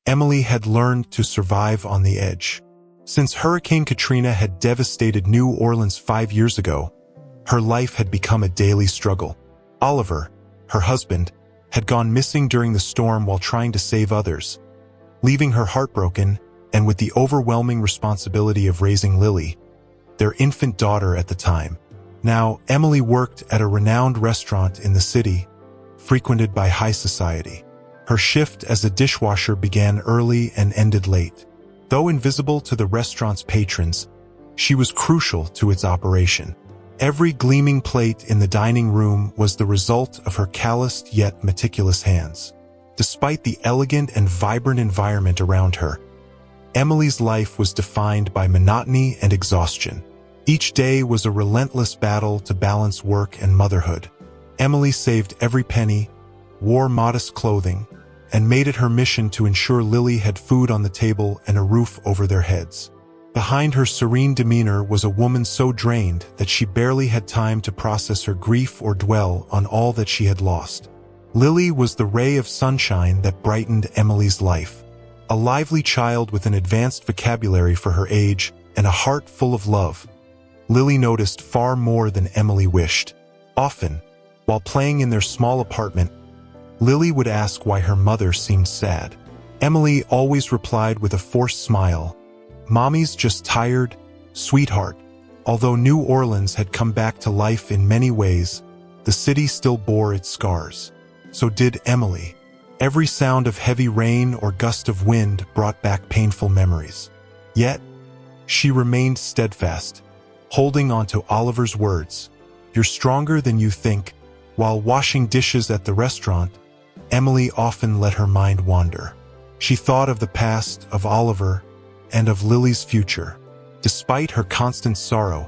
Emily had learned to survive on the edge. Since Hurricane Katrina had devastated New Orleans 5 years ago, her life had become a daily struggle. Oliver, her husband, had gone missing during the storm while trying to save others, leaving her heartbroken and with the overwhelming responsibility of raising Lily, their infant daughter at the time. Now, Emily worked at a renowned restaurant in the city, frequented by high society. Her shift as a dishwasher began early and ended late. Though invisible to the restaurant's patrons, she was crucial to its operation. Every gleaming plate in the dining room was the result of her calloused yet meticulous hands. Despite the elegant and vibrant environment around her, Emily's life was defined by monotony and exhaustion. Each day was a relentless battle to balance work and motherhood. Emily saved every penny, wore modest clothing, and made it her mission to ensure Lily had food on the table and a roof over their heads. Behind her serene demeanor was a woman so drained that she barely had time to process her grief or dwell on all that she had lost. Lily was the ray of sunshine that brightened Emily's life. A lively child with an advanced vocabulary for her age and a heart full of love, Lily noticed far more than Emily wished. Often, while playing in their small apartment, Lily would ask why her mother seemed sad. Emily always replied with a forced smile, "Mommy's just tired, sweetheart." Although New Orleans had come back to life in many ways, the city still bore its scars. So did Emily. Every sound of heavy rain or gust of wind brought back painful memories. Yet, she remained steadfast, holding on to Oliver's words, "You're stronger than you think." While washing dishes at the restaurant, Emily often let her mind wander. She thought of the past, of Oliver, and of Lily's future. Despite her constant sorrow,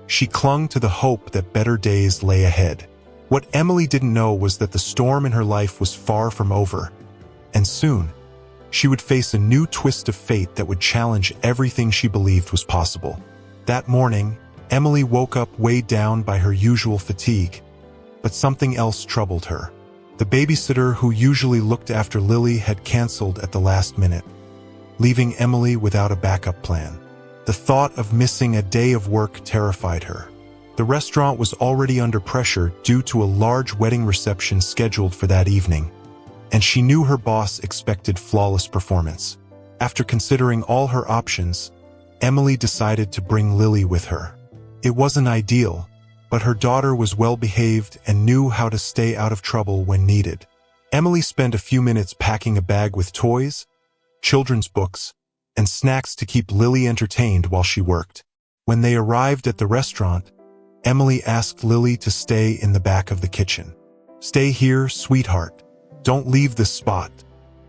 she clung to the hope that better days lay ahead. What Emily didn't know was that the storm in her life was far from over, and soon, she would face a new twist of fate that would challenge everything she believed was possible. That morning, Emily woke up weighed down by her usual fatigue, but something else troubled her. The babysitter who usually looked after Lily had canceled at the last minute, leaving Emily without a backup plan. The thought of missing a day of work terrified her. The restaurant was already under pressure due to a large wedding reception scheduled for that evening, and she knew her boss expected flawless performance. After considering all her options, Emily decided to bring Lily with her. It wasn't ideal, but her daughter was well-behaved and knew how to stay out of trouble when needed. Emily spent a few minutes packing a bag with toys, children's books, and snacks to keep Lily entertained while she worked. When they arrived at the restaurant, Emily asked Lily to stay in the back of the kitchen. "Stay here, sweetheart. Don't leave this spot,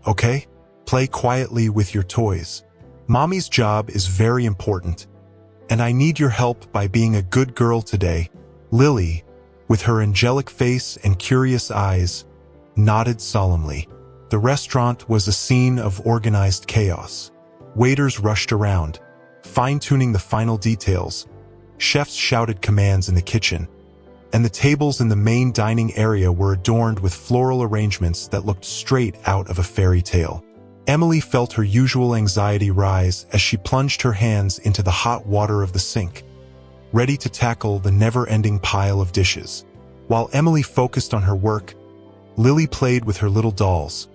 okay? Play quietly with your toys. Mommy's job is very important, and I need your help by being a good girl today." Lily, with her angelic face and curious eyes, nodded solemnly. The restaurant was a scene of organized chaos. Waiters rushed around, fine-tuning the final details. Chefs shouted commands in the kitchen, and the tables in the main dining area were adorned with floral arrangements that looked straight out of a fairy tale. Emily felt her usual anxiety rise as she plunged her hands into the hot water of the sink, ready to tackle the never-ending pile of dishes. While Emily focused on her work, Lily played with her little dolls,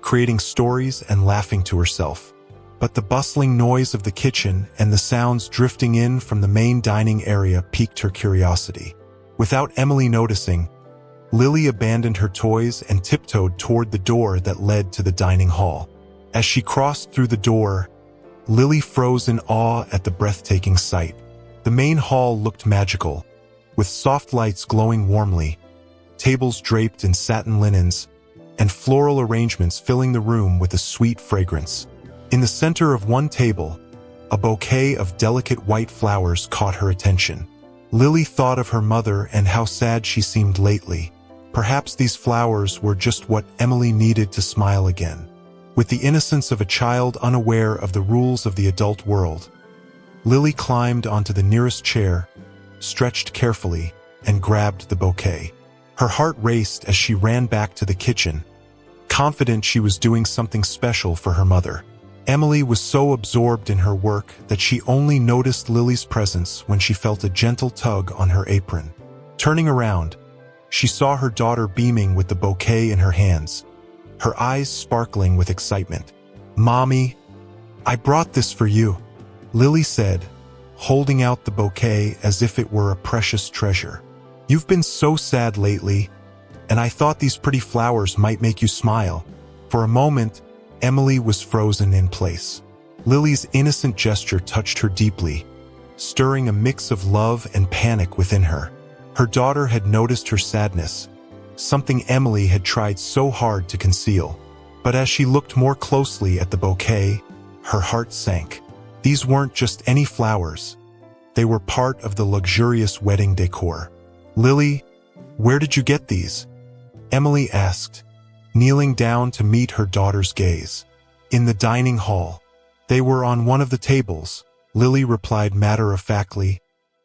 creating stories and laughing to herself. But the bustling noise of the kitchen and the sounds drifting in from the main dining area piqued her curiosity. Without Emily noticing, Lily abandoned her toys and tiptoed toward the door that led to the dining hall. As she crossed through the door, Lily froze in awe at the breathtaking sight. The main hall looked magical, with soft lights glowing warmly, tables draped in satin linens, and floral arrangements filling the room with a sweet fragrance. In the center of one table, a bouquet of delicate white flowers caught her attention. Lily thought of her mother and how sad she seemed lately. Perhaps these flowers were just what Emily needed to smile again. With the innocence of a child unaware of the rules of the adult world, Lily climbed onto the nearest chair, stretched carefully, and grabbed the bouquet. Her heart raced as she ran back to the kitchen, confident she was doing something special for her mother. Emily was so absorbed in her work that she only noticed Lily's presence when she felt a gentle tug on her apron. Turning around, she saw her daughter beaming with the bouquet in her hands, her eyes sparkling with excitement. "Mommy, I brought this for you," Lily said, holding out the bouquet as if it were a precious treasure. "You've been so sad lately, and I thought these pretty flowers might make you smile." For a moment, Emily was frozen in place. Lily's innocent gesture touched her deeply, stirring a mix of love and panic within her. Her daughter had noticed her sadness, something Emily had tried so hard to conceal. But as she looked more closely at the bouquet, her heart sank. These weren't just any flowers. They were part of the luxurious wedding decor. "Lily, where did you get these?" Emily asked, kneeling down to meet her daughter's gaze. "In the dining hall. They were on one of the tables," Lily replied matter-of-factly,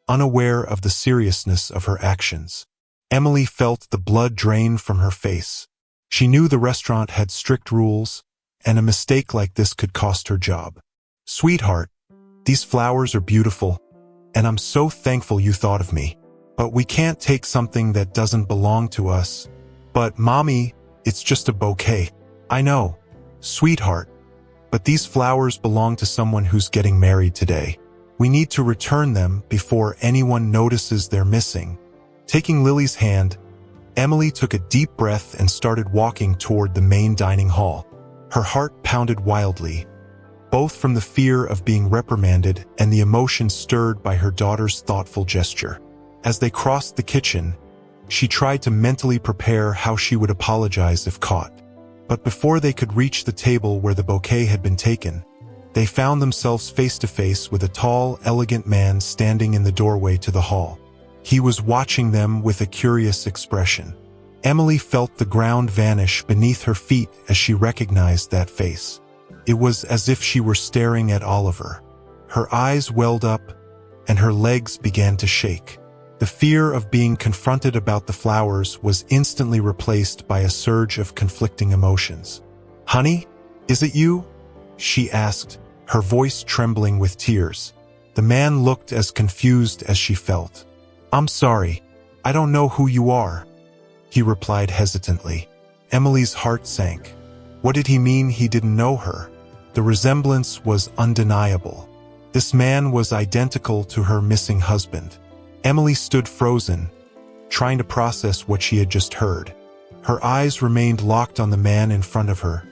unaware of the seriousness of her actions. Emily felt the blood drain from her face. She knew the restaurant had strict rules, and a mistake like this could cost her job. "Sweetheart, these flowers are beautiful, and I'm so thankful you thought of me. But we can't take something that doesn't belong to us." "But, Mommy, it's just a bouquet." "I know, sweetheart, but these flowers belong to someone who's getting married today. We need to return them before anyone notices they're missing." Taking Lily's hand, Emily took a deep breath and started walking toward the main dining hall. Her heart pounded wildly, both from the fear of being reprimanded and the emotion stirred by her daughter's thoughtful gesture. As they crossed the kitchen, she tried to mentally prepare how she would apologize if caught. But before they could reach the table where the bouquet had been taken, they found themselves face to face with a tall, elegant man standing in the doorway to the hall. He was watching them with a curious expression. Emily felt the ground vanish beneath her feet as she recognized that face. It was as if she were staring at Oliver. Her eyes welled up, and her legs began to shake. The fear of being confronted about the flowers was instantly replaced by a surge of conflicting emotions. "Honey, is it you?" she asked, her voice trembling with tears. The man looked as confused as she felt. "I'm sorry, I don't know who you are," he replied hesitantly. Emily's heart sank. What did he mean he didn't know her? The resemblance was undeniable. This man was identical to her missing husband. Emily stood frozen, trying to process what she had just heard. Her eyes remained locked on the man in front of her,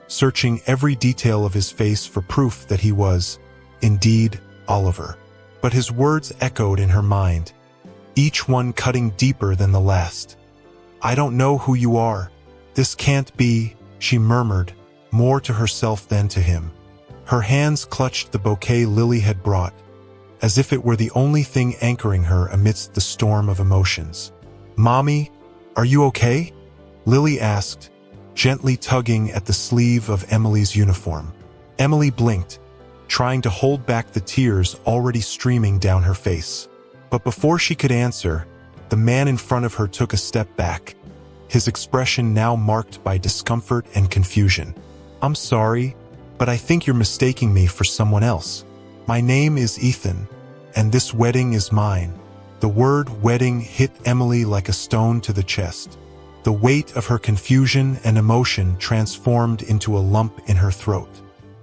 searching every detail of his face for proof that he was, indeed, Oliver. But his words echoed in her mind, each one cutting deeper than the last. "I don't know who you are. This can't be," she murmured, more to herself than to him. Her hands clutched the bouquet Lily had brought, as if it were the only thing anchoring her amidst the storm of emotions. "Mommy, are you okay?" Lily asked, gently tugging at the sleeve of Emily's uniform. Emily blinked, trying to hold back the tears already streaming down her face. But before she could answer, the man in front of her took a step back, his expression now marked by discomfort and confusion. "I'm sorry, but I think you're mistaking me for someone else. My name is Ethan, and this wedding is mine." The word wedding hit Emily like a stone to the chest. The weight of her confusion and emotion transformed into a lump in her throat.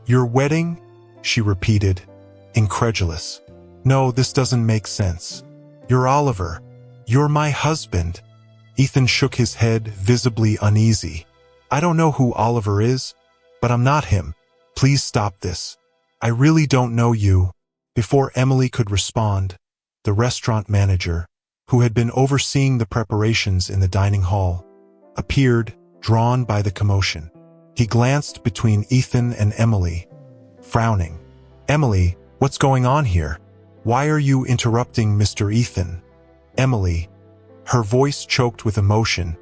"Your wedding?" she repeated, incredulous. "No, this doesn't make sense. You're Oliver. You're my husband." Ethan shook his head, visibly uneasy. "I don't know who Oliver is, but I'm not him. Please stop this. I really don't know you." Before Emily could respond, the restaurant manager, who had been overseeing the preparations in the dining hall, appeared, drawn by the commotion. He glanced between Ethan and Emily, frowning. "Emily, what's going on here? Why are you interrupting Mr. Ethan?" Emily, her voice choked with emotion,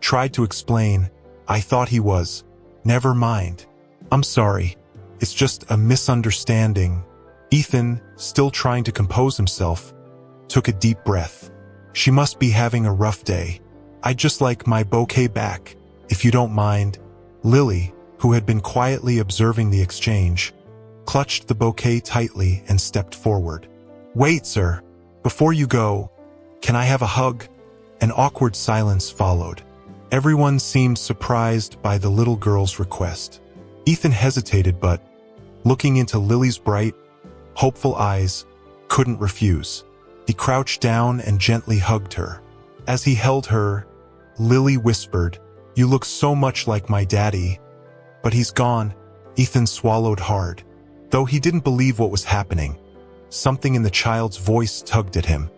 tried to explain, "I thought he was." "Never mind. I'm sorry. It's just a misunderstanding." Ethan, still trying to compose himself, took a deep breath. "She must be having a rough day. I'd just like my bouquet back, if you don't mind." Lily, who had been quietly observing the exchange, clutched the bouquet tightly and stepped forward. "Wait, sir. Before you go, can I have a hug?" An awkward silence followed. Everyone seemed surprised by the little girl's request. Ethan hesitated, but, looking into Lily's bright, hopeful eyes, couldn't refuse. He crouched down and gently hugged her. As he held her, Lily whispered, "You look so much like my daddy." But he's gone. Ethan swallowed hard. Though he didn't believe what was happening, something in the child's voice tugged at him.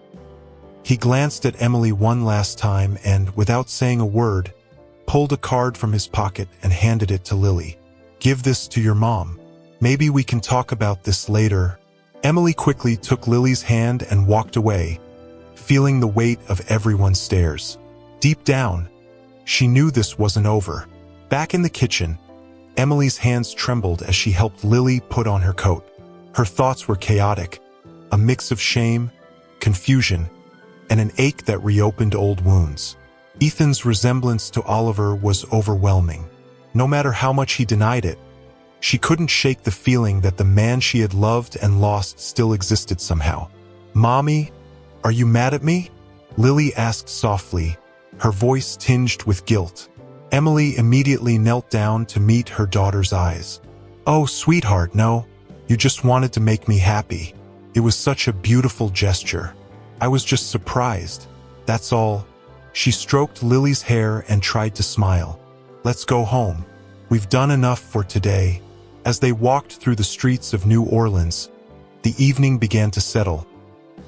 He glanced at Emily one last time and, without saying a word, pulled a card from his pocket and handed it to Lily. "Give this to your mom. Maybe we can talk about this later." Emily quickly took Lily's hand and walked away, feeling the weight of everyone's stares. Deep down, she knew this wasn't over. Back in the kitchen, Emily's hands trembled as she helped Lily put on her coat. Her thoughts were chaotic, a mix of shame, confusion, and an ache that reopened old wounds. Ethan's resemblance to Oliver was overwhelming. No matter how much he denied it, she couldn't shake the feeling that the man she had loved and lost still existed somehow. "Mommy, are you mad at me?" Lily asked softly, her voice tinged with guilt. Emily immediately knelt down to meet her daughter's eyes. "Oh, sweetheart, no. You just wanted to make me happy. It was such a beautiful gesture. I was just surprised. That's all." She stroked Lily's hair and tried to smile. "Let's go home. We've done enough for today." As they walked through the streets of New Orleans, the evening began to settle,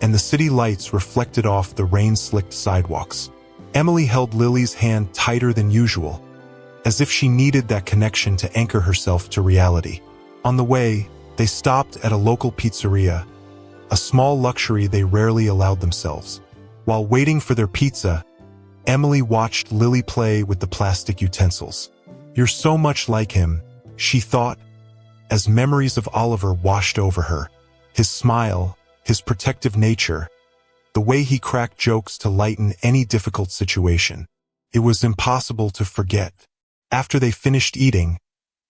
and the city lights reflected off the rain-slicked sidewalks. Emily held Lily's hand tighter than usual, as if she needed that connection to anchor herself to reality. On the way, they stopped at a local pizzeria, a small luxury they rarely allowed themselves. While waiting for their pizza, Emily watched Lily play with the plastic utensils. "You're so much like him," she thought, as memories of Oliver washed over her. His smile, his protective nature, the way he cracked jokes to lighten any difficult situation. It was impossible to forget. After they finished eating,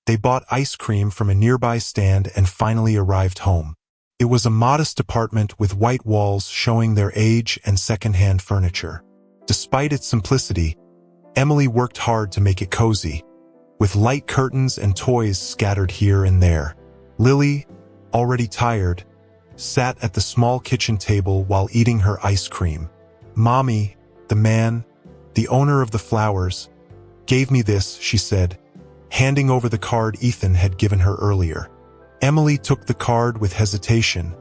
they bought ice cream from a nearby stand and finally arrived home. It was a modest apartment with white walls showing their age and second-hand furniture. Despite its simplicity, Emily worked hard to make it cozy, with light curtains and toys scattered here and there. Lily, already tired, sat at the small kitchen table while eating her ice cream. "Mommy, the man, the owner of the flowers, gave me this," she said, handing over the card Ethan had given her earlier. Emily took the card with hesitation,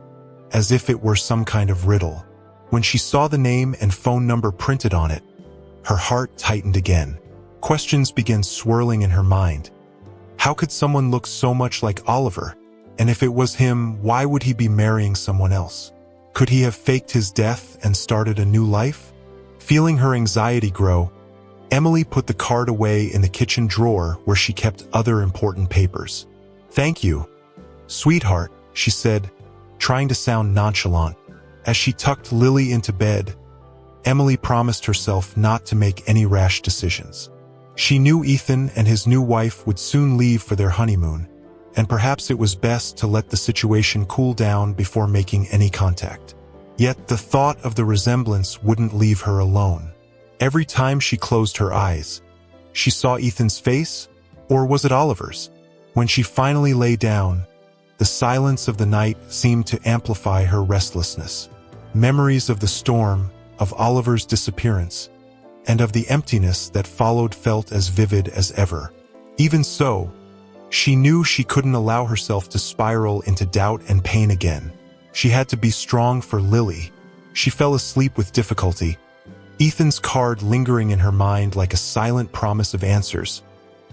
as if it were some kind of riddle. When she saw the name and phone number printed on it, her heart tightened again. Questions began swirling in her mind. How could someone look so much like Oliver? And if it was him, why would he be marrying someone else? Could he have faked his death and started a new life? Feeling her anxiety grow, Emily put the card away in the kitchen drawer where she kept other important papers. "Thank you, sweetheart," she said, trying to sound nonchalant. As she tucked Lily into bed, Emily promised herself not to make any rash decisions. She knew Ethan and his new wife would soon leave for their honeymoon, and perhaps it was best to let the situation cool down before making any contact. Yet the thought of the resemblance wouldn't leave her alone. Every time she closed her eyes, she saw Ethan's face, or was it Oliver's? When she finally lay down, the silence of the night seemed to amplify her restlessness. Memories of the storm, of Oliver's disappearance, and of the emptiness that followed felt as vivid as ever. Even so, she knew she couldn't allow herself to spiral into doubt and pain again. She had to be strong for Lily. She fell asleep with difficulty, Ethan's card lingering in her mind like a silent promise of answers,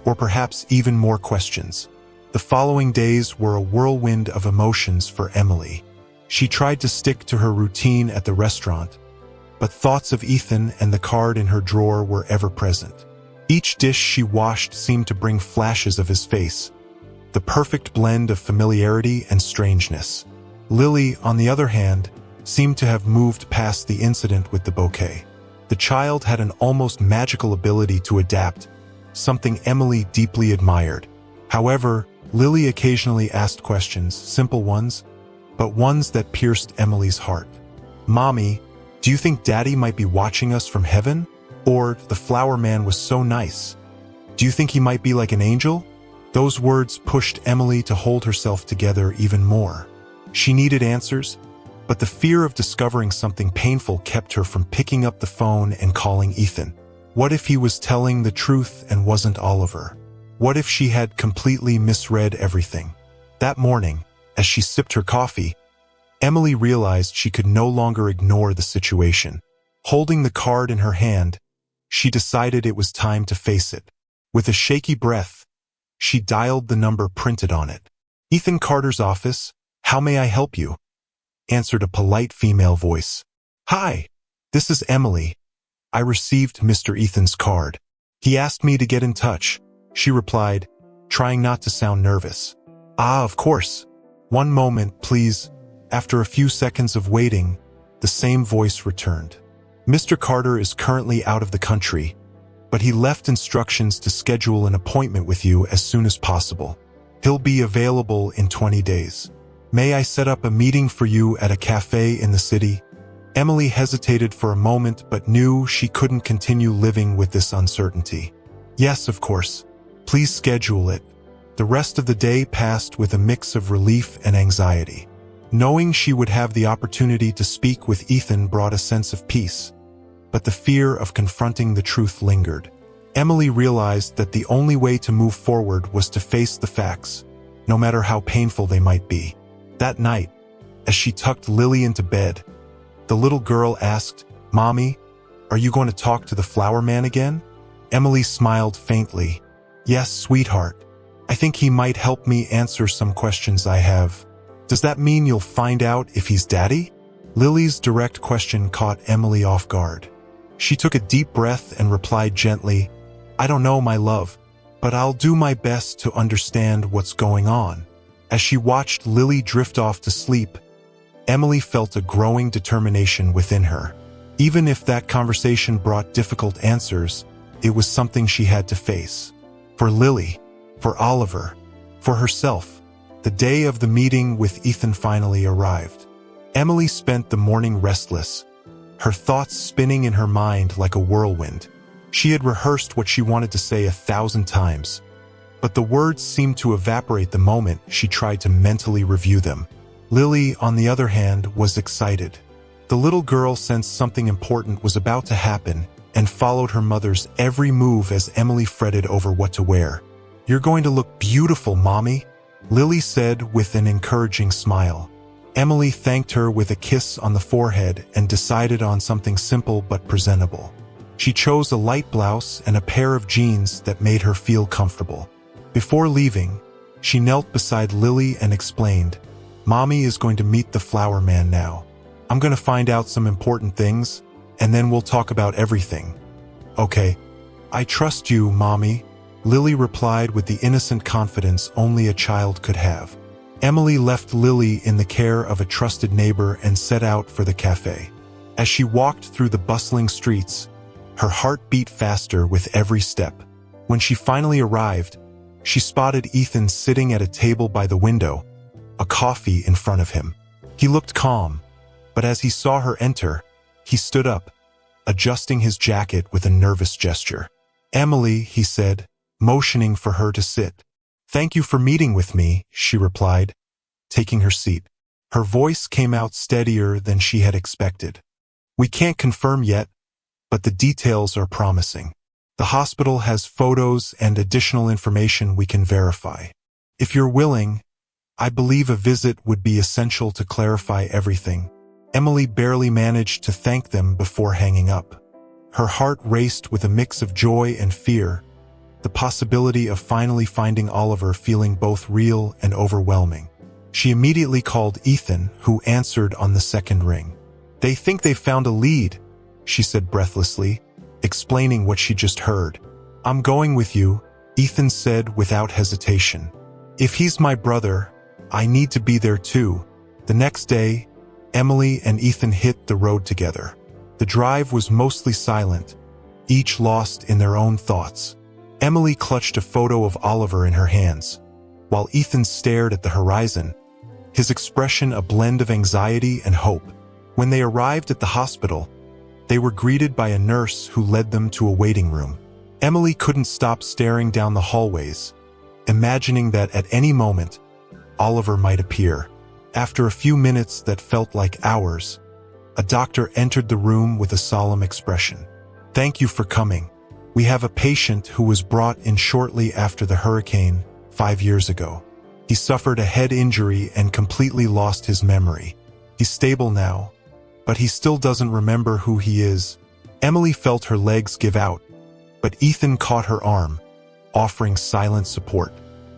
or perhaps even more questions. The following days were a whirlwind of emotions for Emily. She tried to stick to her routine at the restaurant, but thoughts of Ethan and the card in her drawer were ever present. Each dish she washed seemed to bring flashes of his face, the perfect blend of familiarity and strangeness. Lily, on the other hand, seemed to have moved past the incident with the bouquet. The child had an almost magical ability to adapt, something Emily deeply admired. However, Lily occasionally asked questions, simple ones, but ones that pierced Emily's heart. "Mommy, do you think Daddy might be watching us from heaven? Or, the flower man was so nice. Do you think he might be like an angel?" Those words pushed Emily to hold herself together even more. She needed answers, but the fear of discovering something painful kept her from picking up the phone and calling Ethan. What if he was telling the truth and wasn't Oliver? What if she had completely misread everything? That morning, as she sipped her coffee, Emily realized she could no longer ignore the situation. Holding the card in her hand, she decided it was time to face it. With a shaky breath, she dialed the number printed on it. "Ethan Carter's office, how may I help you?" answered a polite female voice. "Hi, this is Emily. I received Mr. Ethan's card. He asked me to get in touch," she replied, trying not to sound nervous. "Ah, of course. One moment, please." After a few seconds of waiting, the same voice returned. "Mr. Carter is currently out of the country, but he left instructions to schedule an appointment with you as soon as possible. He'll be available in 20 days. May I set up a meeting for you at a cafe in the city?" Emily hesitated for a moment but knew she couldn't continue living with this uncertainty. "Yes, of course. Please schedule it." The rest of the day passed with a mix of relief and anxiety. Knowing she would have the opportunity to speak with Ethan brought a sense of peace, but the fear of confronting the truth lingered. Emily realized that the only way to move forward was to face the facts, no matter how painful they might be. That night, as she tucked Lily into bed, the little girl asked, "Mommy, are you going to talk to the flower man again?" Emily smiled faintly. "Yes, sweetheart. I think he might help me answer some questions I have." "Does that mean you'll find out if he's Daddy?" Lily's direct question caught Emily off guard. She took a deep breath and replied gently, "I don't know, my love, but I'll do my best to understand what's going on." As she watched Lily drift off to sleep, Emily felt a growing determination within her. Even if that conversation brought difficult answers, it was something she had to face. For Lily, for Oliver, for herself, the day of the meeting with Ethan finally arrived. Emily spent the morning restless, her thoughts spinning in her mind like a whirlwind. She had rehearsed what she wanted to say 1,000 times, but the words seemed to evaporate the moment she tried to mentally review them. Lily, on the other hand, was excited. The little girl sensed something important was about to happen and followed her mother's every move as Emily fretted over what to wear. "You're going to look beautiful, Mommy," Lily said with an encouraging smile. Emily thanked her with a kiss on the forehead and decided on something simple but presentable. She chose a light blouse and a pair of jeans that made her feel comfortable. Before leaving, she knelt beside Lily and explained, "Mommy is going to meet the flower man now. I'm going to find out some important things, and then we'll talk about everything." "Okay, I trust you, Mommy," Lily replied with the innocent confidence only a child could have. Emily left Lily in the care of a trusted neighbor and set out for the cafe. As she walked through the bustling streets, her heart beat faster with every step. When she finally arrived, she spotted Ethan sitting at a table by the window, a coffee in front of him. He looked calm, but as he saw her enter, he stood up, adjusting his jacket with a nervous gesture. "Emily," he said, motioning for her to sit. "Thank you for meeting with me," she replied, taking her seat. Her voice came out steadier than she had expected. "We can't confirm yet, but the details are promising. The hospital has photos and additional information we can verify. If you're willing, I believe a visit would be essential to clarify everything." Emily barely managed to thank them before hanging up. Her heart raced with a mix of joy and fear, the possibility of finally finding Oliver feeling both real and overwhelming. She immediately called Ethan, who answered on the second ring. "They think they've found a lead," she said breathlessly, explaining what she just heard. "I'm going with you," Ethan said without hesitation. "If he's my brother, I need to be there too." The next day, Emily and Ethan hit the road together. The drive was mostly silent, each lost in their own thoughts. Emily clutched a photo of Oliver in her hands, while Ethan stared at the horizon, his expression a blend of anxiety and hope. When they arrived at the hospital, they were greeted by a nurse who led them to a waiting room. Emily couldn't stop staring down the hallways, imagining that at any moment, Oliver might appear. After a few minutes that felt like hours, a doctor entered the room with a solemn expression. "Thank you for coming. We have a patient who was brought in shortly after the hurricane 5 years ago. He suffered a head injury and completely lost his memory. He's stable now, but he still doesn't remember who he is." Emily felt her legs give out, but Ethan caught her arm, offering silent support.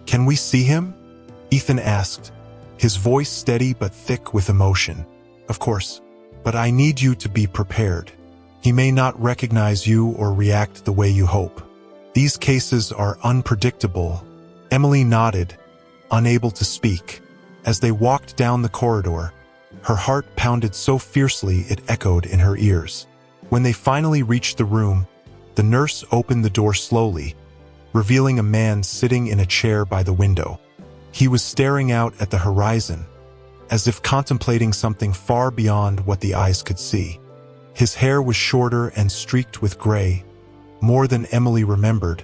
"Can we see him?" Ethan asked, his voice steady but thick with emotion. "Of course, but I need you to be prepared. He may not recognize you or react the way you hope. These cases are unpredictable." Emily nodded, unable to speak. As they walked down the corridor, her heart pounded so fiercely it echoed in her ears. When they finally reached the room, the nurse opened the door slowly, revealing a man sitting in a chair by the window. He was staring out at the horizon, as if contemplating something far beyond what the eyes could see. His hair was shorter and streaked with gray, more than Emily remembered,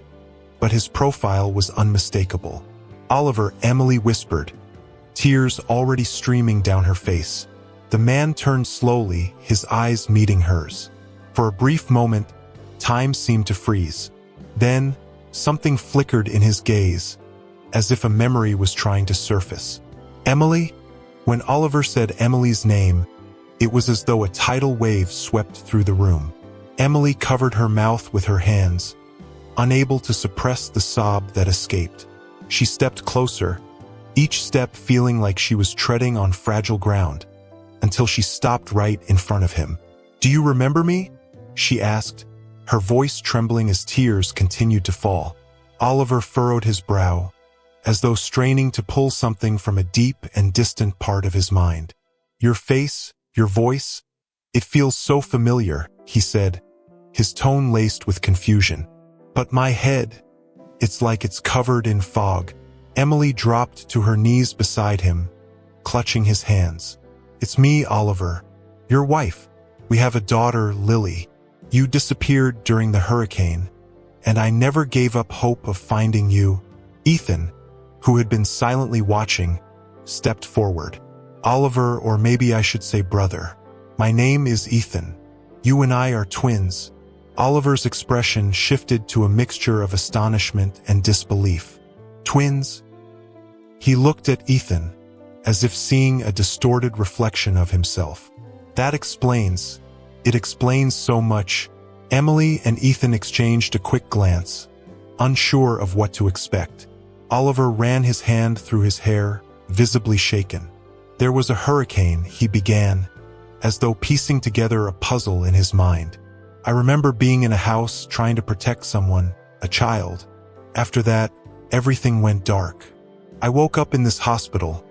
but his profile was unmistakable. "Oliver," Emily whispered, tears already streaming down her face. The man turned slowly, his eyes meeting hers. For a brief moment, time seemed to freeze. Then, something flickered in his gaze, as if a memory was trying to surface. "Emily?" When Oliver said Emily's name, it was as though a tidal wave swept through the room. Emily covered her mouth with her hands, unable to suppress the sob that escaped. She stepped closer, each step feeling like she was treading on fragile ground, until she stopped right in front of him. "Do you remember me?" she asked, her voice trembling as tears continued to fall. Oliver furrowed his brow, as though straining to pull something from a deep and distant part of his mind. "Your face, your voice, it feels so familiar," he said, his tone laced with confusion. "But my head, it's like it's covered in fog." Emily dropped to her knees beside him, clutching his hands. "It's me, Oliver, your wife. We have a daughter, Lily. You disappeared during the hurricane, and I never gave up hope of finding you." Ethan, who had been silently watching, stepped forward. "Oliver, or maybe I should say brother. My name is Ethan. You and I are twins." Oliver's expression shifted to a mixture of astonishment and disbelief. "Twins?" He looked at Ethan, as if seeing a distorted reflection of himself. "That explains. It explains so much." Emily and Ethan exchanged a quick glance, unsure of what to expect. Oliver ran his hand through his hair, visibly shaken. "There was a hurricane," he began, as though piecing together a puzzle in his mind. "I remember being in a house trying to protect someone, a child. After that, everything went dark. I woke up in this hospital,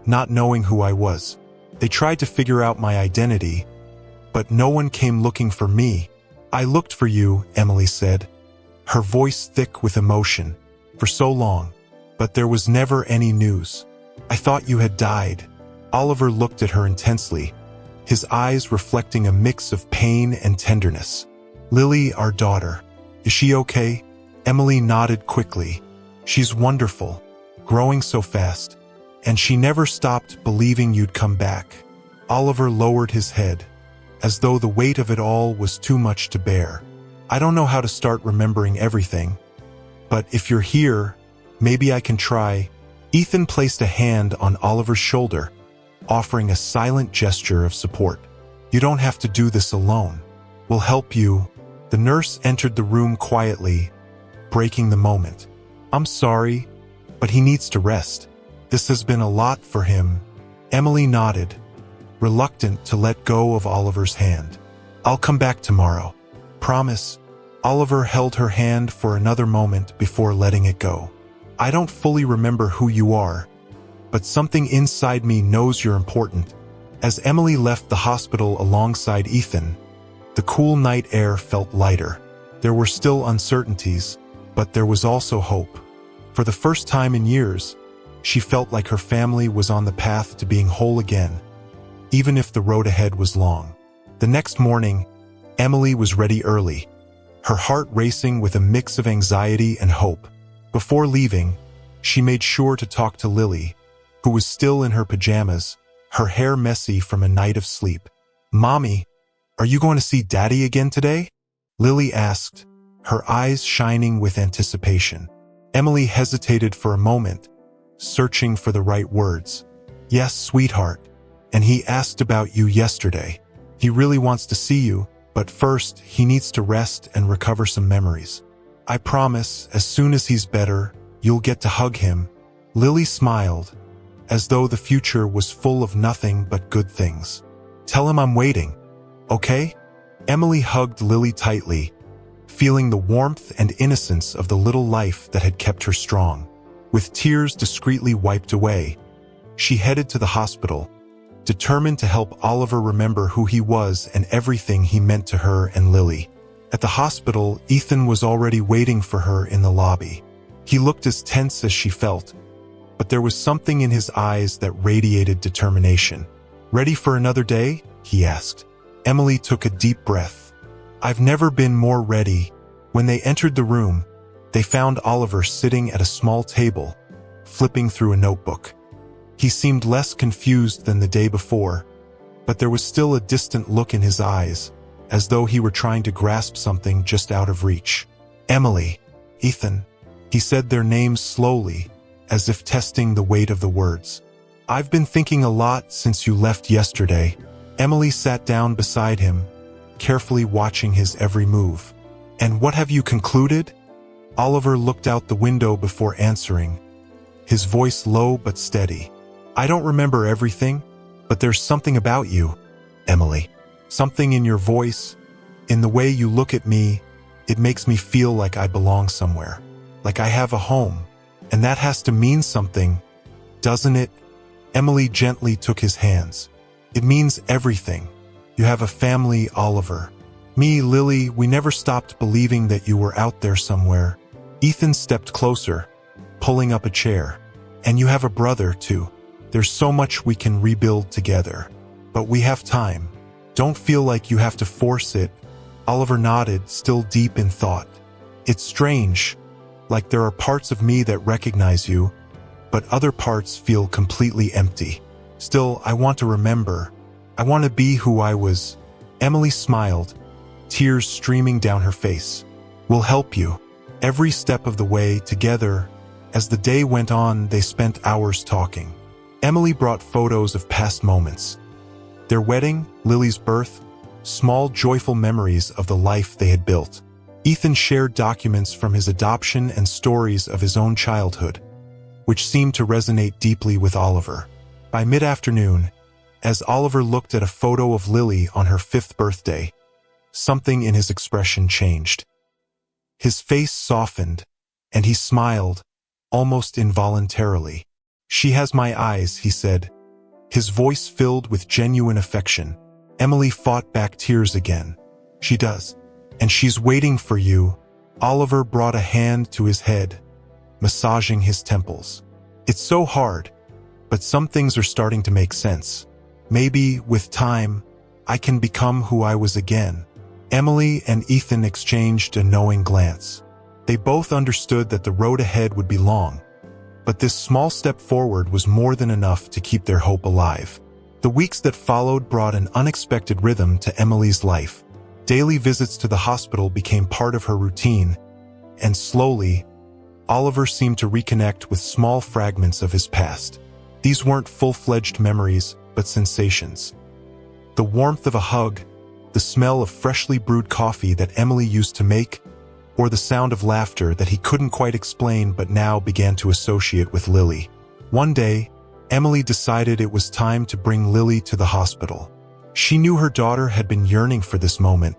not knowing who I was. They tried to figure out my identity, but no one came looking for me. I looked for you," Emily said, her voice thick with emotion, "for so long, but there was never any news. I thought you had died." Oliver looked at her intensely, his eyes reflecting a mix of pain and tenderness. "Lily, our daughter, is she okay?" Emily nodded quickly. "She's wonderful, growing so fast, and she never stopped believing you'd come back." Oliver lowered his head, as though the weight of it all was too much to bear. "I don't know how to start remembering everything, but if you're here, maybe I can try." Ethan placed a hand on Oliver's shoulder, offering a silent gesture of support. "You don't have to do this alone. We'll help you." The nurse entered the room quietly, breaking the moment. "I'm sorry, but he needs to rest. This has been a lot for him." Emily nodded, reluctant to let go of Oliver's hand. "I'll come back tomorrow. Promise." Oliver held her hand for another moment before letting it go. "I don't fully remember who you are, but something inside me knows you're important." As Emily left the hospital alongside Ethan, the cool night air felt lighter. There were still uncertainties, But there was also hope. For the first time in years, she felt like her family was on the path to being whole again, even if the road ahead was long. The next morning, Emily was ready early, her heart racing with a mix of anxiety and hope. Before leaving, she made sure to talk to Lily, who was still in her pajamas, her hair messy from a night of sleep. "Mommy, are you going to see Daddy again today?" Lily asked, her eyes shining with anticipation. Emily hesitated for a moment, searching for the right words. "Yes, sweetheart. And he asked about you yesterday. He really wants to see you, but first he needs to rest and recover some memories. I promise, as soon as he's better, you'll get to hug him." Lily smiled, as though the future was full of nothing but good things. "Tell him I'm waiting, okay?" Emily hugged Lily tightly, feeling the warmth and innocence of the little life that had kept her strong. With tears discreetly wiped away, she headed to the hospital, determined to help Oliver remember who he was and everything he meant to her and Lily. At the hospital, Ethan was already waiting for her in the lobby. He looked as tense as she felt, but there was something in his eyes that radiated determination. "Ready for another day?" he asked. Emily took a deep breath. "I've never been more ready." When they entered the room, they found Oliver sitting at a small table, flipping through a notebook. He seemed less confused than the day before, but there was still a distant look in his eyes, as though he were trying to grasp something just out of reach. "Emily, Ethan," he said their names slowly, as if testing the weight of the words. "I've been thinking a lot since you left yesterday." Emily sat down beside him, carefully watching his every move. "And what have you concluded?" Oliver looked out the window before answering, his voice low but steady. "I don't remember everything, but there's something about you, Emily. Something in your voice, in the way you look at me. It makes me feel like I belong somewhere, like I have a home. And that has to mean something, doesn't it?" Emily gently took his hands. "It means everything. You have a family, Oliver. Me, Lily, we never stopped believing that you were out there somewhere." Ethan stepped closer, pulling up a chair. "And you have a brother, too. There's so much we can rebuild together. But we have time. Don't feel like you have to force it." Oliver nodded, still deep in thought. "It's strange, like there are parts of me that recognize you, but other parts feel completely empty. Still, I want to remember. I want to be who I was." Emily smiled, tears streaming down her face. "We'll help you." Every step of the way, together. As the day went on, they spent hours talking. Emily brought photos of past moments. Their wedding, Lily's birth, small joyful memories of the life they had built. Ethan shared documents from his adoption and stories of his own childhood, which seemed to resonate deeply with Oliver. By mid-afternoon, as Oliver looked at a photo of Lily on her 5th birthday, something in his expression changed. His face softened, and he smiled, almost involuntarily. "She has my eyes," he said, his voice filled with genuine affection. Emily fought back tears again. "She does. And she's waiting for you." Oliver brought a hand to his head, massaging his temples. "It's so hard, but some things are starting to make sense. Maybe, with time, I can become who I was again." Emily and Ethan exchanged a knowing glance. They both understood that the road ahead would be long, but this small step forward was more than enough to keep their hope alive. The weeks that followed brought an unexpected rhythm to Emily's life. Daily visits to the hospital became part of her routine, and slowly, Oliver seemed to reconnect with small fragments of his past. These weren't full-fledged memories, but sensations. The warmth of a hug, the smell of freshly brewed coffee that Emily used to make, or the sound of laughter that he couldn't quite explain but now began to associate with Lily. One day, Emily decided it was time to bring Lily to the hospital. She knew her daughter had been yearning for this moment,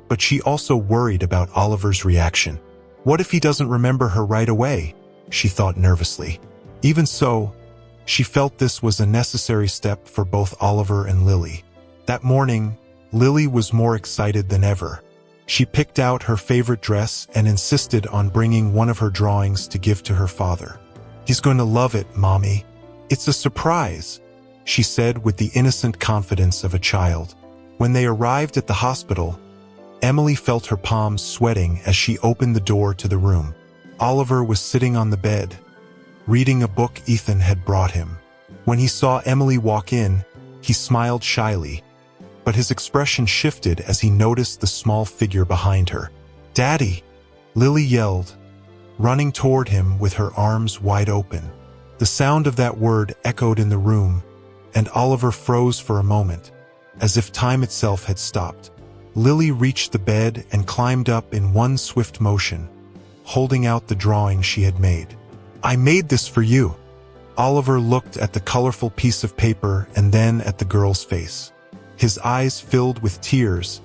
but she also worried about Oliver's reaction. What if he doesn't remember her right away? She thought nervously. Even so, she felt this was a necessary step for both Oliver and Lily. That morning, Lily was more excited than ever. She picked out her favorite dress and insisted on bringing one of her drawings to give to her father. "He's going to love it, Mommy. It's a surprise," she said with the innocent confidence of a child. When they arrived at the hospital, Emily felt her palms sweating as she opened the door to the room. Oliver was sitting on the bed, reading a book Ethan had brought him. When he saw Emily walk in, he smiled shyly, but his expression shifted as he noticed the small figure behind her. "Daddy!" Lily yelled, running toward him with her arms wide open. The sound of that word echoed in the room, and Oliver froze for a moment, as if time itself had stopped. Lily reached the bed and climbed up in one swift motion, holding out the drawing she had made. "I made this for you." Oliver looked at the colorful piece of paper and then at the girl's face. His eyes filled with tears,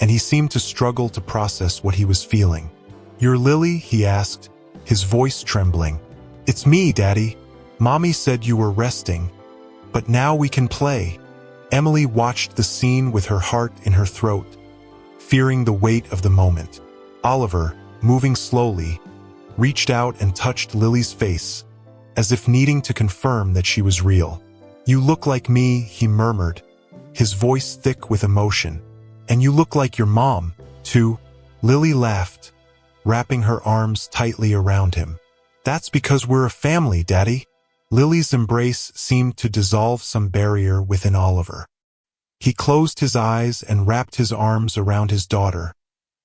and he seemed to struggle to process what he was feeling. "You're Lily?" he asked, his voice trembling. "It's me, Daddy. Mommy said you were resting, but now we can play." Emily watched the scene with her heart in her throat, fearing the weight of the moment. Oliver, moving slowly, reached out and touched Lily's face, as if needing to confirm that she was real. "You look like me," he murmured, his voice thick with emotion. "And you look like your mom, too." Lily laughed, wrapping her arms tightly around him. "That's because we're a family, Daddy." Lily's embrace seemed to dissolve some barrier within Oliver. He closed his eyes and wrapped his arms around his daughter,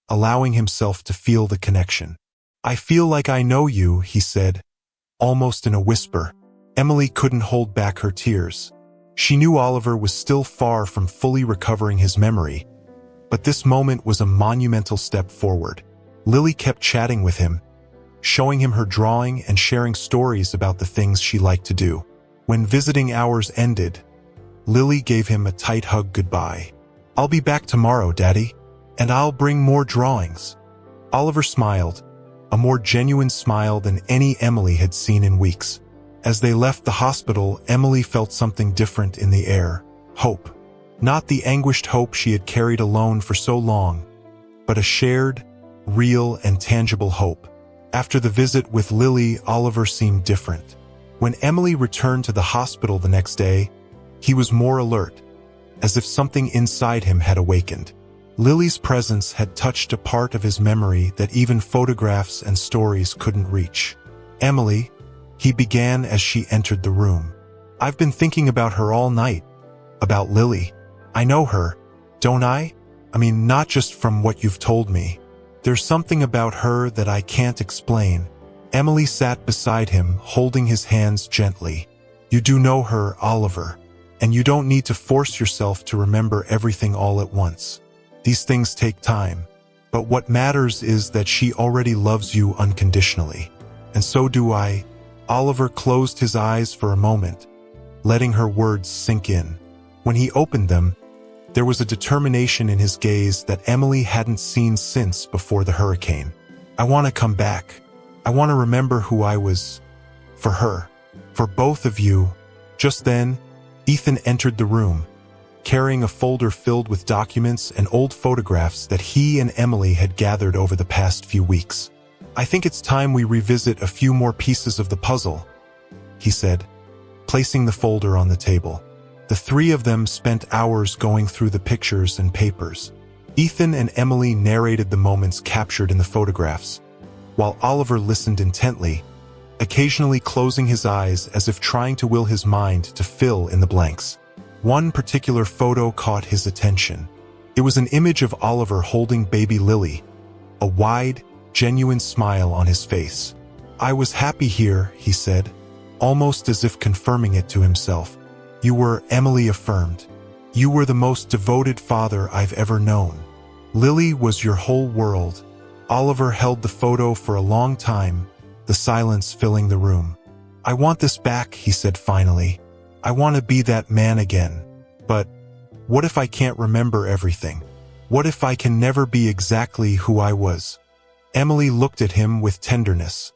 allowing himself to feel the connection. "I feel like I know you," he said, almost in a whisper. Emily couldn't hold back her tears. She knew Oliver was still far from fully recovering his memory, but this moment was a monumental step forward. Lily kept chatting with him, showing him her drawing and sharing stories about the things she liked to do. When visiting hours ended, Lily gave him a tight hug goodbye. "I'll be back tomorrow, Daddy, and I'll bring more drawings." Oliver smiled, a more genuine smile than any Emily had seen in weeks. As they left the hospital, Emily felt something different in the air. Hope. Not the anguished hope she had carried alone for so long, but a shared, real, and tangible hope. After the visit with Lily, Oliver seemed different. When Emily returned to the hospital the next day, he was more alert, as if something inside him had awakened. Lily's presence had touched a part of his memory that even photographs and stories couldn't reach. "Emily," he began as she entered the room. "I've been thinking about her all night. About Lily. I know her, don't I? I mean, not just from what you've told me. There's something about her that I can't explain." Emily sat beside him, holding his hands gently. "You do know her, Oliver, and you don't need to force yourself to remember everything all at once. These things take time, but what matters is that she already loves you unconditionally. And so do I." Oliver closed his eyes for a moment, letting her words sink in. When he opened them, there was a determination in his gaze that Emily hadn't seen since before the hurricane. "I want to come back. I want to remember who I was. For her. For both of you." Just then, Ethan entered the room, carrying a folder filled with documents and old photographs that he and Emily had gathered over the past few weeks. "I think it's time we revisit a few more pieces of the puzzle," he said, placing the folder on the table. The three of them spent hours going through the pictures and papers. Ethan and Emily narrated the moments captured in the photographs, while Oliver listened intently, occasionally closing his eyes as if trying to will his mind to fill in the blanks. One particular photo caught his attention. It was an image of Oliver holding baby Lily, a wide, genuine smile on his face. "I was happy here," he said, almost as if confirming it to himself. "You were," Emily affirmed. "You were the most devoted father I've ever known. Lily was your whole world." Oliver held the photo for a long time, the silence filling the room. "I want this back," he said finally. "I want to be that man again. But what if I can't remember everything? What if I can never be exactly who I was?" Emily looked at him with tenderness,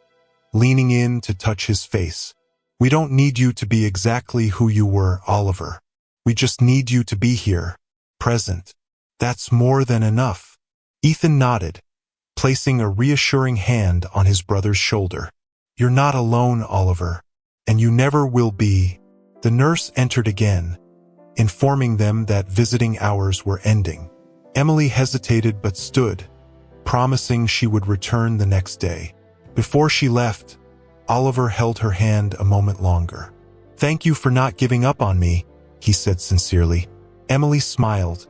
leaning in to touch his face. "We don't need you to be exactly who you were, Oliver. We just need you to be here, present. That's more than enough." Ethan nodded, placing a reassuring hand on his brother's shoulder. "You're not alone, Oliver, and you never will be." The nurse entered again, informing them that visiting hours were ending. Emily hesitated but stood, promising she would return the next day. Before she left, Oliver held her hand a moment longer. "Thank you for not giving up on me," he said sincerely. Emily smiled,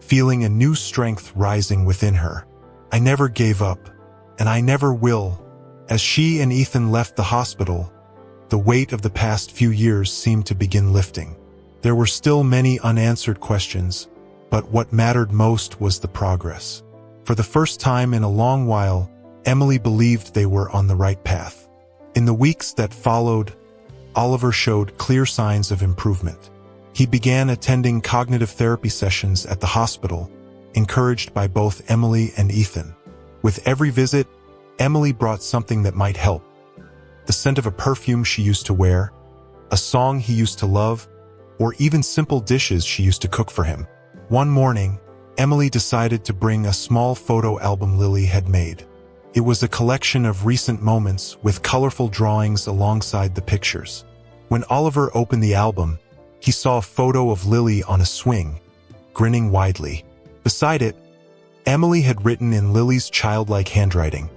feeling a new strength rising within her. "I never gave up, and I never will." As she and Ethan left the hospital, the weight of the past few years seemed to begin lifting. There were still many unanswered questions, but what mattered most was the progress. For the first time in a long while, Emily believed they were on the right path. In the weeks that followed, Oliver showed clear signs of improvement. He began attending cognitive therapy sessions at the hospital, encouraged by both Emily and Ethan. With every visit, Emily brought something that might help. The scent of a perfume she used to wear, a song he used to love, or even simple dishes she used to cook for him. One morning, Emily decided to bring a small photo album Lily had made. It was a collection of recent moments with colorful drawings alongside the pictures. When Oliver opened the album, he saw a photo of Lily on a swing, grinning widely. Beside it, Emily had written in Lily's childlike handwriting,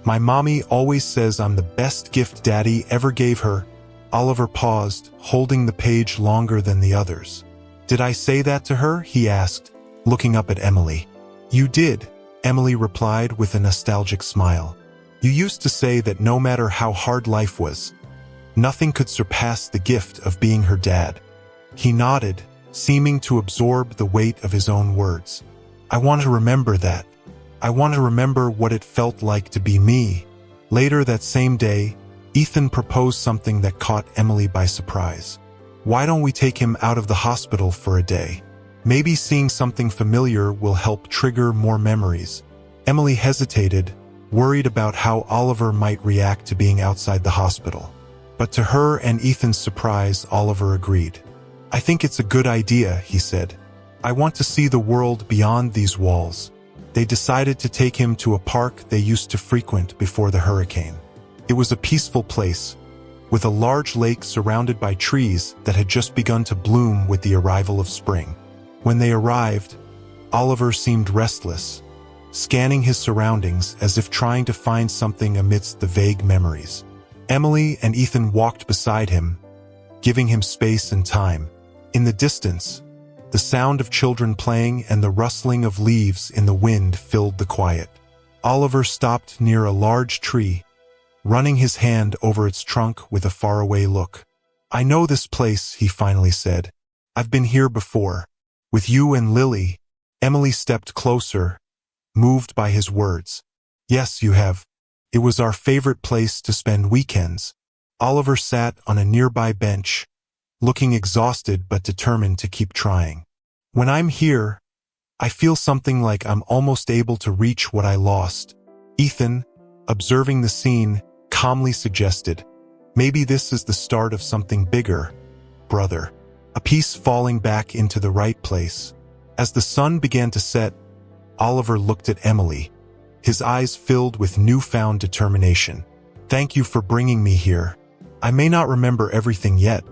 "My mommy always says I'm the best gift Daddy ever gave her." Oliver paused, holding the page longer than the others. "Did I say that to her?" he asked, looking up at Emily. "You did," Emily replied with a nostalgic smile. "You used to say that no matter how hard life was, nothing could surpass the gift of being her dad." He nodded, seeming to absorb the weight of his own words. "I want to remember that. I want to remember what it felt like to be me." Later that same day, Ethan proposed something that caught Emily by surprise. "Why don't we take him out of the hospital for a day? Maybe seeing something familiar will help trigger more memories." Emily hesitated, worried about how Oliver might react to being outside the hospital. But to her and Ethan's surprise, Oliver agreed. "I think it's a good idea," he said. "I want to see the world beyond these walls." They decided to take him to a park they used to frequent before the hurricane. It was a peaceful place, with a large lake surrounded by trees that had just begun to bloom with the arrival of spring. When they arrived, Oliver seemed restless, scanning his surroundings as if trying to find something amidst the vague memories. Emily and Ethan walked beside him, giving him space and time. In the distance, the sound of children playing and the rustling of leaves in the wind filled the quiet. Oliver stopped near a large tree, running his hand over its trunk with a faraway look. "I know this place," he finally said. "I've been here before. With you and Lily." Emily stepped closer, moved by his words. "Yes, you have. It was our favorite place to spend weekends." Oliver sat on a nearby bench, looking exhausted but determined to keep trying. "When I'm here, I feel something like I'm almost able to reach what I lost." Ethan, observing the scene, calmly suggested, "Maybe this is the start of something bigger, brother." A piece falling back into the right place. As the sun began to set, Oliver looked at Emily, his eyes filled with newfound determination. "Thank you for bringing me here. I may not remember everything yet,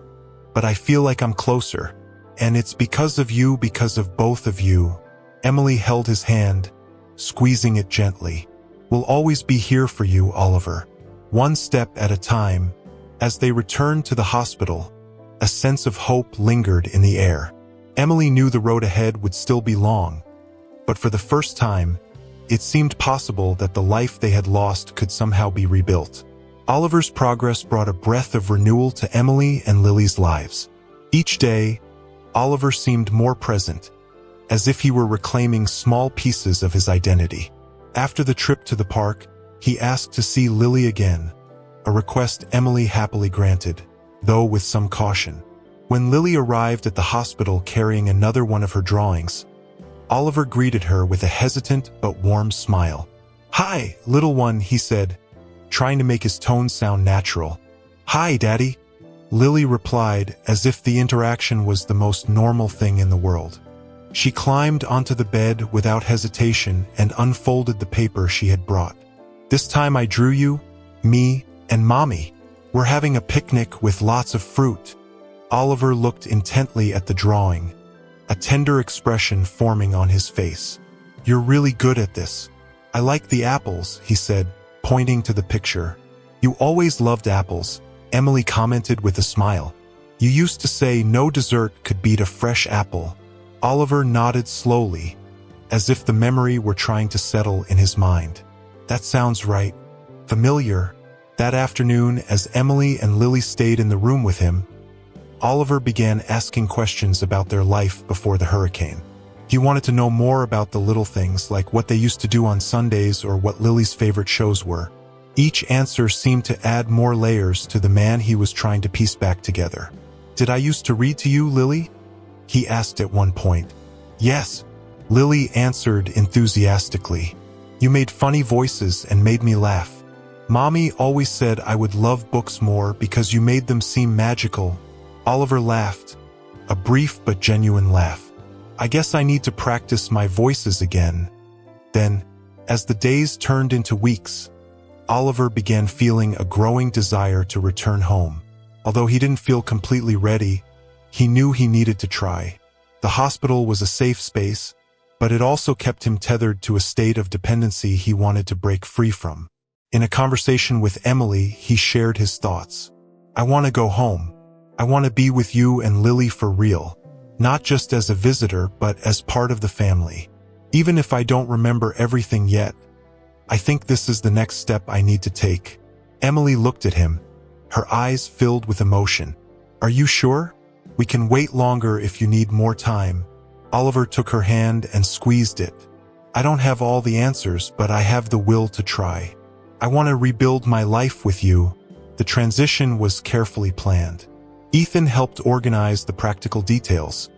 but I feel like I'm closer. And it's because of you, because of both of you." Emily held his hand, squeezing it gently. "We'll always be here for you, Oliver." One step at a time, as they returned to the hospital, a sense of hope lingered in the air. Emily knew the road ahead would still be long, but for the first time, it seemed possible that the life they had lost could somehow be rebuilt. Oliver's progress brought a breath of renewal to Emily and Lily's lives. Each day, Oliver seemed more present, as if he were reclaiming small pieces of his identity. After the trip to the park, he asked to see Lily again, a request Emily happily granted, though with some caution. When Lily arrived at the hospital carrying another one of her drawings, Oliver greeted her with a hesitant but warm smile. "Hi, little one," he said, trying to make his tone sound natural. "Hi, Daddy," Lily replied, as if the interaction was the most normal thing in the world. She climbed onto the bed without hesitation and unfolded the paper she had brought. "This time I drew you, me, and Mommy. We're having a picnic with lots of fruit." Oliver looked intently at the drawing, a tender expression forming on his face. "You're really good at this. I like the apples," he said, pointing to the picture. "You always loved apples," Emily commented with a smile. "You used to say no dessert could beat a fresh apple." Oliver nodded slowly, as if the memory were trying to settle in his mind. "That sounds right. Familiar." That afternoon, as Emily and Lily stayed in the room with him, Oliver began asking questions about their life before the hurricane. He wanted to know more about the little things, like what they used to do on Sundays or what Lily's favorite shows were. Each answer seemed to add more layers to the man he was trying to piece back together. "Did I used to read to you, Lily?" he asked at one point. "Yes," Lily answered enthusiastically. "You made funny voices and made me laugh. Mommy always said I would love books more because you made them seem magical." Oliver laughed, a brief but genuine laugh. "I guess I need to practice my voices again." Then, as the days turned into weeks, Oliver began feeling a growing desire to return home. Although he didn't feel completely ready, he knew he needed to try. The hospital was a safe space, but it also kept him tethered to a state of dependency he wanted to break free from. In a conversation with Emily, he shared his thoughts. "I want to go home. I want to be with you and Lily for real. Not just as a visitor, but as part of the family. Even if I don't remember everything yet, I think this is the next step I need to take." Emily looked at him, her eyes filled with emotion. "Are you sure? We can wait longer if you need more time." Oliver took her hand and squeezed it. "I don't have all the answers, but I have the will to try. I want to rebuild my life with you." The transition was carefully planned. Ethan helped organize the practical details,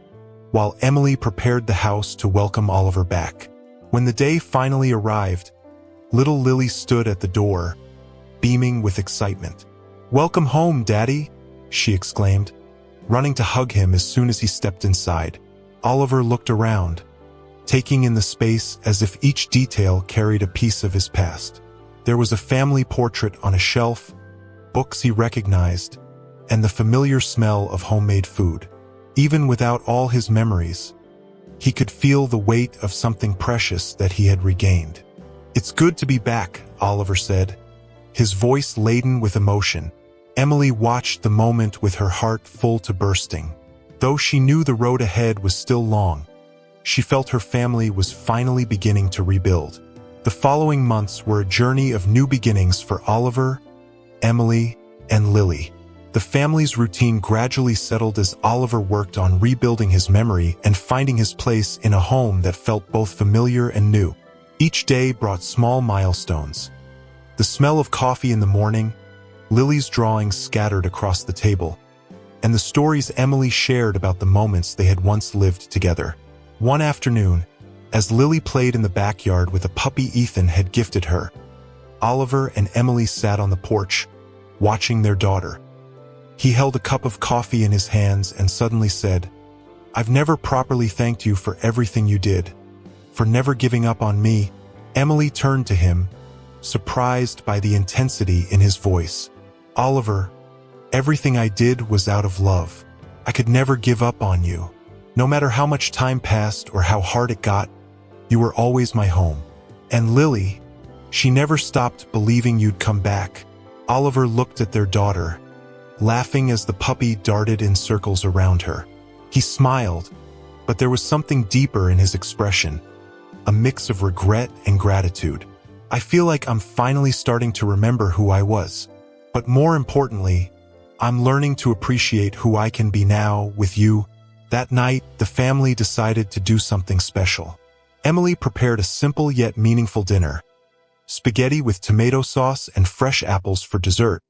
while Emily prepared the house to welcome Oliver back. When the day finally arrived, little Lily stood at the door, beaming with excitement. "Welcome home, Daddy," she exclaimed, running to hug him as soon as he stepped inside. Oliver looked around, taking in the space as if each detail carried a piece of his past. There was a family portrait on a shelf, books he recognized, and the familiar smell of homemade food. Even without all his memories, he could feel the weight of something precious that he had regained. "It's good to be back," Oliver said, his voice laden with emotion. Emily watched the moment with her heart full to bursting. Though she knew the road ahead was still long, she felt her family was finally beginning to rebuild. The following months were a journey of new beginnings for Oliver, Emily, and Lily. The family's routine gradually settled as Oliver worked on rebuilding his memory and finding his place in a home that felt both familiar and new. Each day brought small milestones. The smell of coffee in the morning, Lily's drawings scattered across the table, and the stories Emily shared about the moments they had once lived together. One afternoon, as Lily played in the backyard with a puppy Ethan had gifted her, Oliver and Emily sat on the porch, watching their daughter. He held a cup of coffee in his hands and suddenly said, "I've never properly thanked you for everything you did, for never giving up on me." Emily turned to him, surprised by the intensity in his voice. "Oliver, everything I did was out of love. I could never give up on you. No matter how much time passed or how hard it got, you were always my home. And Lily, she never stopped believing you'd come back." Oliver looked at their daughter, laughing as the puppy darted in circles around her. He smiled, but there was something deeper in his expression, a mix of regret and gratitude. "I feel like I'm finally starting to remember who I was. But more importantly, I'm learning to appreciate who I can be now with you." That night, the family decided to do something special. Emily prepared a simple yet meaningful dinner: spaghetti with tomato sauce and fresh apples for dessert,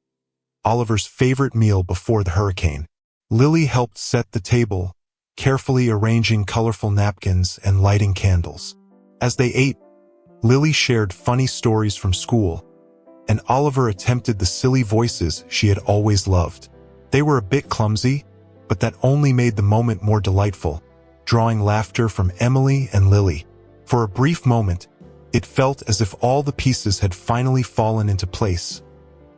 Oliver's favorite meal before the hurricane. Lily helped set the table, carefully arranging colorful napkins and lighting candles. As they ate, Lily shared funny stories from school, and Oliver attempted the silly voices she had always loved. They were a bit clumsy, but that only made the moment more delightful. drawing laughter from Emily and Lily. For a brief moment, it felt as if all the pieces had finally fallen into place,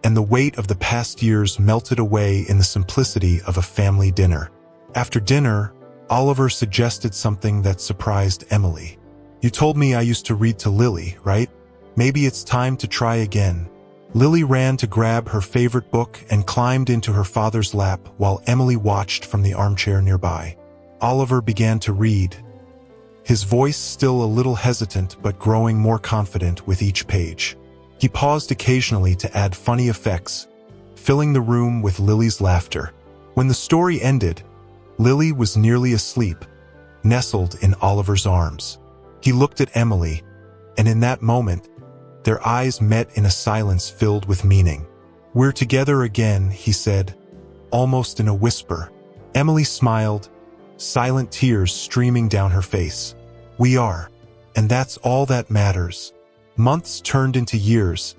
and the weight of the past years melted away in the simplicity of a family dinner. After dinner, Oliver suggested something that surprised Emily. "You told me I used to read to Lily, right? Maybe it's time to try again." Lily ran to grab her favorite book and climbed into her father's lap while Emily watched from the armchair nearby. Oliver began to read, his voice still a little hesitant but growing more confident with each page. He paused occasionally to add funny effects, filling the room with Lily's laughter. When the story ended, Lily was nearly asleep, nestled in Oliver's arms. He looked at Emily, and in that moment, their eyes met in a silence filled with meaning. "We're together again," he said, almost in a whisper. Emily smiled, silent tears streaming down her face. "We are, and that's all that matters." Months turned into years,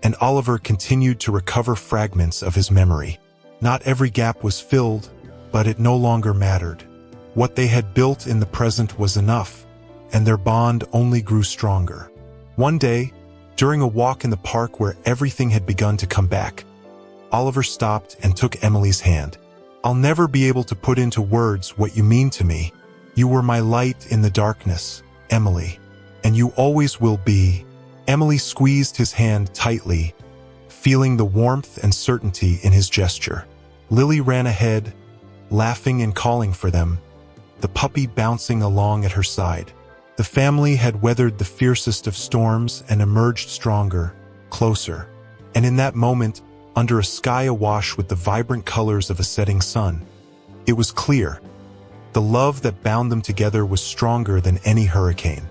and Oliver continued to recover fragments of his memory. Not every gap was filled, but it no longer mattered. What they had built in the present was enough, and their bond only grew stronger. One day, during a walk in the park where everything had begun to come back, Oliver stopped and took Emily's hand. "I'll never be able to put into words what you mean to me. You were my light in the darkness, Emily, and you always will be." Emily squeezed his hand tightly, feeling the warmth and certainty in his gesture. Lily ran ahead, laughing and calling for them, the puppy bouncing along at her side. The family had weathered the fiercest of storms and emerged stronger, closer. And in that moment, under a sky awash with the vibrant colors of a setting sun, it was clear. The love that bound them together was stronger than any hurricane.